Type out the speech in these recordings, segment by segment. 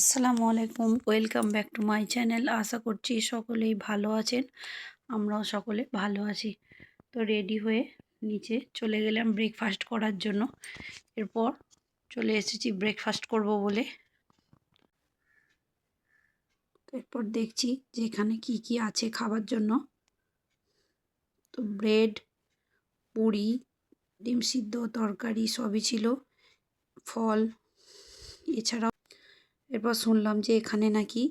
আসসালামু আলাইকুম, welcome back to my channel. আশা করছি সকলেই ভালো আছেন, আমরাও সকলে ভালো আছি। তো রেডি হয়ে নিচে চলে গেলাম ব্রেকফাস্ট করার জন্য। এরপর চলে এসেছি ব্রেকফাস্ট করব বলে। তো এরপর দেখছি যে এখানে কি কি আছে খাবার জন্য। তো ব্রেড, পুরি, ডিম সিদ্ধ, তরকারি সবই ছিল, ফল এছাড়াও। এরপর শুনলাম যে এখানে নাকি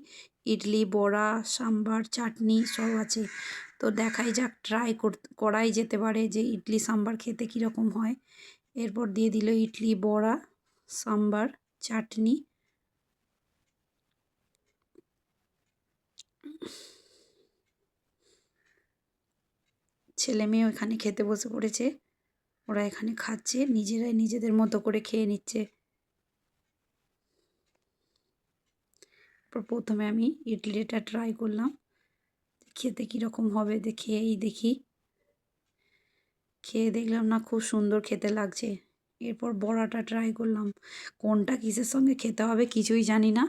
ইডলি, বড়া, সাম্বার, চাটনি সব আছে। তো দেখাই যাক, করাই যেতে পারে যে ইডলি সাম্বার খেতে কীরকম হয়। এরপর দিয়ে দিল ইডলি, বড়া, সাম্বার, চাটনি। ছেলে মেয়েও এখানে খেতে বসে পড়েছে। ওরা এখানে খাচ্ছে, নিজেরাই নিজেদের মতো করে খেয়ে নিচ্ছে। প্রথমে আমি ইডলিটা ট্রাই করলাম, খেতে কীরকম হবে খেয়েই দেখি। খেয়ে দেখলাম না, খুব সুন্দর খেতে লাগছে। এরপর বড়াটা ট্রাই করলাম, কোনটা কিসের সঙ্গে খেতে হবে কিছুই জানি না,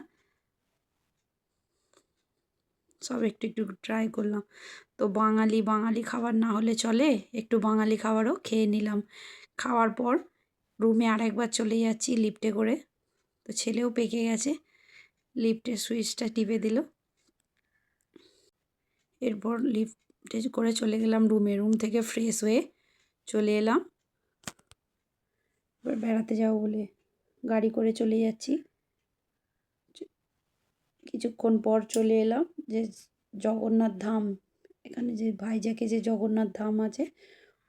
সব একটু একটু ট্রাই করলাম। তো বাঙালি খাবার না হলে চলে, একটু বাঙালি খাবারও খেয়ে নিলাম। খাওয়ার পর রুমে আরেকবার চলে যাচ্ছি লিফটে করে। তো ছেলেও পেকে গেছে, লিফটের সুইচটা টিপে দিল। এরপর লিফটে করে চলে গেলাম রুমে। রুম থেকে ফ্রেশ হয়ে চলে এলাম এবার বেড়াতে যাবো বলে গাড়ি করে চলে যাচ্ছি। কিছুক্ষণ পর চলে এলাম যে জগন্নাথ ধাম, এখানে যে ভাইজ্যাকে যে জগন্নাথ ধাম আছে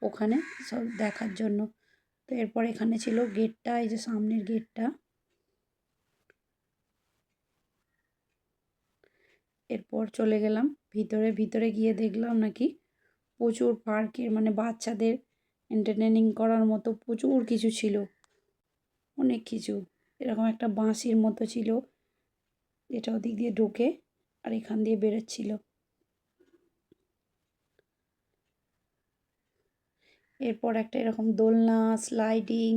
ওখানে সব দেখার জন্য। তো এরপর এখানে ছিল গেটটা, এই যে সামনের গেটটা। এরপর চলে গেলাম ভিতরে। ভিতরে গিয়ে দেখলাম নাকি প্রচুর পার্কের মানে বাচ্চাদের এন্টারটেনিং করার মতো প্রচুর কিছু ছিল, অনেক কিছু। এরকম একটা বাঁশির মতো ছিল, এটা ওদিক দিয়ে ঢোকে আর এখান দিয়ে বেরোচ্ছিল। এরপর একটা এরকম দোলনা, স্লাইডিং,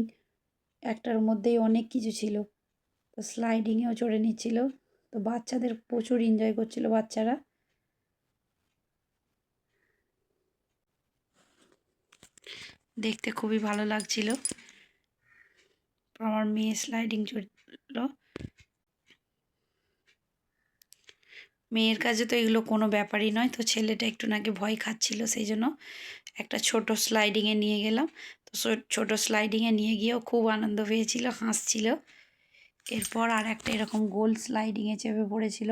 একটার মধ্যেই অনেক কিছু ছিল। তো স্লাইডিংয়েও চড়ে নিচ্ছিল। তো বাচ্চাদের প্রচুর এনজয় করছিল বাচ্চারা। দেখতে খুবই ভালো লাগছিল। আমার মেয়ে স্লাইডিং চড়ল। মেয়ের কাছে তো এগুলো কোনো ব্যাপারই নয়। তো ছেলেটা একটু নাকি ভয় খাচ্ছিল, সেই জন্য একটা ছোট স্লাইডিংয়ে নিয়ে গেলাম। তো ছোট স্লাইডিংয়ে নিয়ে গিয়েও খুব আনন্দ পেয়েছিল, হাসছিল। এরপর আর একটা এরকম গোল স্লাইডিংয়ে চেপে পড়েছিল।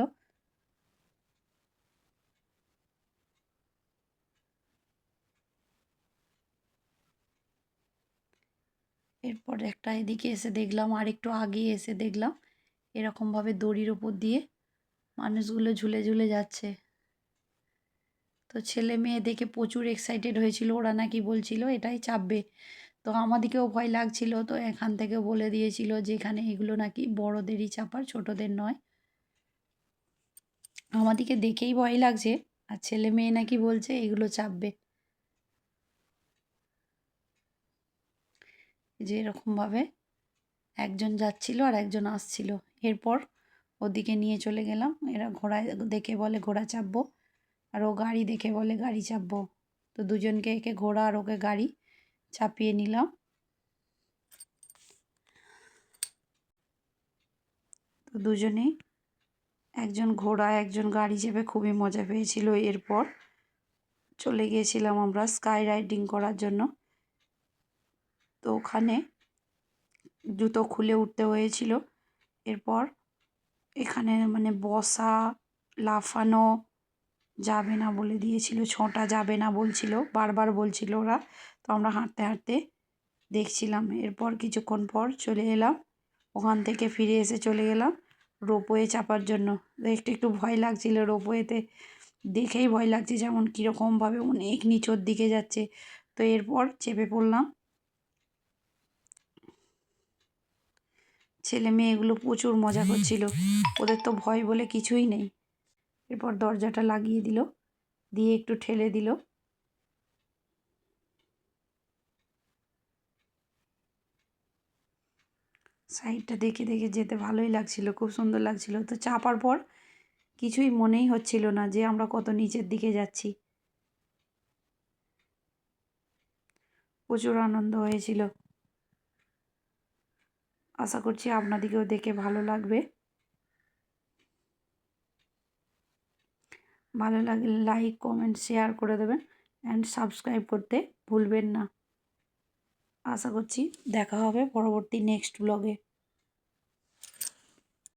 এরপর একটা এদিকে এসে দেখলাম, আর একটু আগে এসে দেখলাম এরকমভাবে দড়ির ওপর দিয়ে মানুষগুলো ঝুলে ঝুলে যাচ্ছে। তো ছেলে মেয়ে দেখে প্রচুর এক্সাইটেড হয়েছিল, ওরা নাকি বলছিল এটাই চাপবে। তো আমাদেরকেও ভয় লাগছিল, তো এখান থেকে বলে দিয়েছিল যে এখানে এগুলো নাকি বড়দেরই চাপার, ছোটদের নয়। আমাদেরকে দেখেই ভয় লাগছে, আর ছেলে মেয়ে নাকি বলছে এগুলো চাপবে। যে এরকমভাবে একজন যাচ্ছিল আর একজন আসছিল। এরপর ওদিকে নিয়ে চলে গেলাম। এরা ঘোড়ায় দেখে বলে ঘোড়া চাপবো, আর ও গাড়ি দেখে বলে গাড়ি চাপবো। তো দুজনকে, একে ঘোড়া আর ওকে গাড়ি চাপিয়ে নিলাম। তো দুজনেই, একজন ঘোড়া একজন গাড়ি চেপে খুবই মজা পেয়েছিল। এরপর চলে গিয়েছিলাম আমরা স্কাই রাইডিং করার জন্য। তো ওখানে জুতো খুলে উঠতে হয়েছিল। এরপর এখানে মানে বসা, লাফানো যাবে না বলে দিয়েছিল, ছোঁটা যাবে না বলছিল, বারবার বলছিল ওরা। তো আমরা হাঁটতে হাঁটতে দেখছিলাম। এরপর কিছুক্ষণ পর চলে এলাম, ওখান থেকে ফিরে এসে চলে গেলাম রোপওয়ে চাপার জন্য। একটু একটু ভয় লাগছিল রোপওয়েতে, দেখেই ভয় লাগছে যেমন কীরকমভাবে অনেক নিচের দিকে যাচ্ছে। তো এরপর চেপে পড়লাম। ছেলে মেয়েগুলো প্রচুর মজা করছিল, ওদের তো ভয় বলে কিছুই নেই। এরপর দরজাটা লাগিয়ে দিল, দিয়ে একটু ঠেলে দিল। সাইডটা দেখে দেখে যেতে ভালোই লাগছিল, খুব সুন্দর লাগছিল। তো চাপার পর কিছুই মনেই হচ্ছিল না যে আমরা কত নিচের দিকে যাচ্ছি। প্রচুর আনন্দ হয়েছিল। আশা করছি আপনাদেরকেও দেখে ভালো লাগবে। ভালো লাগলে লাইক, কমেন্ট, শেয়ার করে দেবেন অ্যান্ড সাবস্ক্রাইব করতে ভুলবেন না। আশা করছি দেখা হবে পরবর্তী নেক্সট ব্লগে।